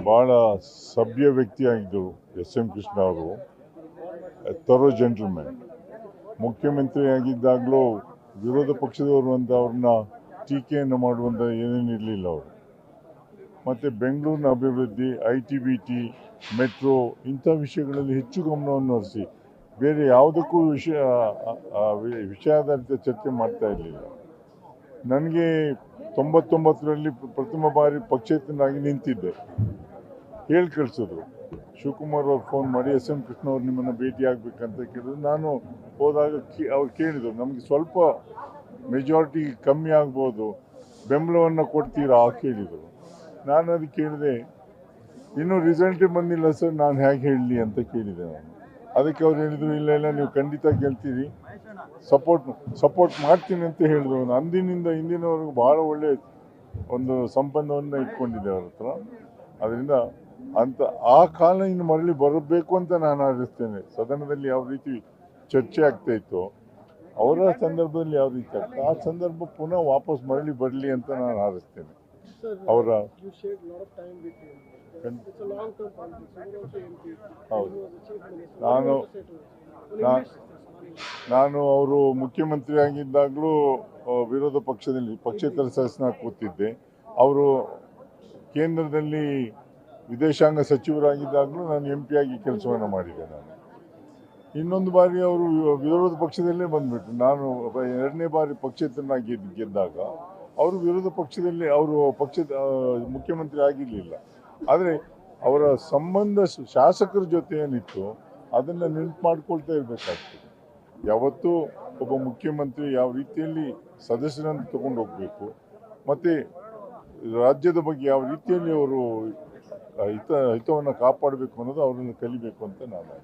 ಭಾಳ ಸಭ್ಯ ವ್ಯಕ್ತಿಯಾಗಿದ್ದರು ಎಸ್.ಎಂ. ಕೃಷ್ಣ ಅವರು. Thorough gentleman. ಮುಖ್ಯಮಂತ್ರಿಯಾಗಿದ್ದಾಗಲೂ ವಿರೋಧ ಪಕ್ಷದವರು ಅಂತ ಅವ್ರನ್ನ ಟೀಕೆಯನ್ನು ಮಾಡುವಂಥ ಏನೇನು ಇರಲಿಲ್ಲ ಅವರು. ಮತ್ತು ಬೆಂಗಳೂರಿನ ಅಭಿವೃದ್ಧಿ, ITBT, ಮೆಟ್ರೋ ಇಂಥ ವಿಷಯಗಳಲ್ಲಿ ಹೆಚ್ಚು ಗಮನವನ್ನು ಹರಿಸಿ ಬೇರೆ ಯಾವುದಕ್ಕೂ ವಿಷಯಾಧಾರಿತ ಚರ್ಚೆ ಮಾಡ್ತಾ ಇರಲಿಲ್ಲ. ನನಗೆ 99ರಲ್ಲಿ ಪ್ರಥಮ ಬಾರಿ ಪಕ್ಷೇತರನಾಗಿ ನಿಂತಿದ್ದೆ. ಹೇಳಿ ಕಳಿಸಿದ್ರು, ಶಿವಕುಮಾರ್ ಅವ್ರು ಫೋನ್ ಮಾಡಿ ಎಸ್.ಎಂ. ಕೃಷ್ಣ ಅವ್ರು ನಿಮ್ಮನ್ನು ಭೇಟಿ ಆಗಬೇಕಂತ ಕೇಳಿದ್ರು. ನಾನು ಹೋದಾಗ ಅವ್ರು ಕೇಳಿದರು, ನಮಗೆ ಸ್ವಲ್ಪ ಮೆಜಾರಿಟಿ ಕಮ್ಮಿ ಆಗ್ಬೋದು, ಬೆಂಬಲವನ್ನು ಕೊಡ್ತೀರಾ ಕೇಳಿದರು. ನಾನು ಅದಕ್ಕೆ ಕೇಳಿದೆ, ಇನ್ನೂ ರಿಸಲ್ಟೇ ಬಂದಿಲ್ಲ ಸರ್, ನಾನು ಹೇಗೆ ಹೇಳಲಿ ಅಂತ ಕೇಳಿದೆ ನಾನು. ಅದಕ್ಕೆ ಅವ್ರು ಹೇಳಿದರು, ಇಲ್ಲ ನೀವು ಖಂಡಿತ ಗೆಲ್ತೀರಿ, ಸಪೋರ್ಟ್ ಮಾಡ್ತೀನಿ ಅಂತ ಹೇಳಿದ್ರು. ಅಂದಿನಿಂದ ಇಂದಿನವರೆಗೂ ಭಾಳ ಒಳ್ಳೆ ಒಂದು ಸಂಬಂಧವನ್ನು ಇಟ್ಕೊಂಡಿದ್ದೆ ಅವ್ರ ಹತ್ರ. ಅದರಿಂದ ಆ ಕಾಲ ಇನ್ನು ಮರಳಿ ಬರಬೇಕು ಅಂತ ನಾನು ಹಾರೈಸ್ತೇನೆ. ಸದನದಲ್ಲಿ ಯಾವ ರೀತಿ ಚರ್ಚೆ ಆಗ್ತಾ ಇತ್ತು, ಅವರ ಸಂದರ್ಭದಲ್ಲಿ ಯಾವ ರೀತಿ ಆಗ್ತದೆ, ಆ ಸಂದರ್ಭ ಪುನಃ ವಾಪಸ್ ಮರಳಿ ಬರಲಿ ಅಂತ ನಾನು ಹಾರೈಸ್ತೇನೆ. ಅವರ ಹೌದು, ನಾನು ಅವರು ಮುಖ್ಯಮಂತ್ರಿ ಆಗಿದ್ದಾಗಲೂ ವಿರೋಧ ಪಕ್ಷದಲ್ಲಿ ಪಕ್ಷೇತರ ಸದಸ್ಯನಾಗಿ ಕೂತಿದ್ದೆ. ಅವರು ಕೇಂದ್ರದಲ್ಲಿ ವಿದೇಶಾಂಗ ಸಚಿವರಾಗಿದ್ದಾಗಲೂ ನಾನು MP ಆಗಿ ಕೆಲಸವನ್ನು ಮಾಡಿದ್ದೆ. ನಾನು ಇನ್ನೊಂದು ಬಾರಿ ಅವರು ವಿರೋಧ ಪಕ್ಷದಲ್ಲೇ ಬಂದುಬಿಟ್ರು. ನಾನು 2ನೇ ಬಾರಿ ಪಕ್ಷೇತರನಾಗಿ ಗೆದ್ದಾಗ ಅವರು ವಿರೋಧ ಪಕ್ಷದಲ್ಲಿ ಪಕ್ಷದ ಮುಖ್ಯಮಂತ್ರಿ ಆಗಿರಲಿಲ್ಲ. ಆದರೆ ಅವರ ಸಂಬಂಧ ಶಾಸಕರ ಜೊತೆ ಏನಿತ್ತು ಅದನ್ನು ನೆನಪು ಮಾಡ್ಕೊಳ್ತಾ ಇರಬೇಕಾಗ್ತದೆ. ಯಾವತ್ತೂ ಒಬ್ಬ ಮುಖ್ಯಮಂತ್ರಿ ಯಾವ ರೀತಿಯಲ್ಲಿ ಸದಸ್ಯರನ್ನು ತಗೊಂಡು ಹೋಗಬೇಕು ಮತ್ತು ರಾಜ್ಯದ ಬಗ್ಗೆ ಯಾವ ರೀತಿಯಲ್ಲಿ ಅವರು ಹಿತವನ್ನು ಕಾಪಾಡಬೇಕು ಅನ್ನೋದು ಅವರನ್ನು ಕಲಿಬೇಕು ಅಂತ ನಾನು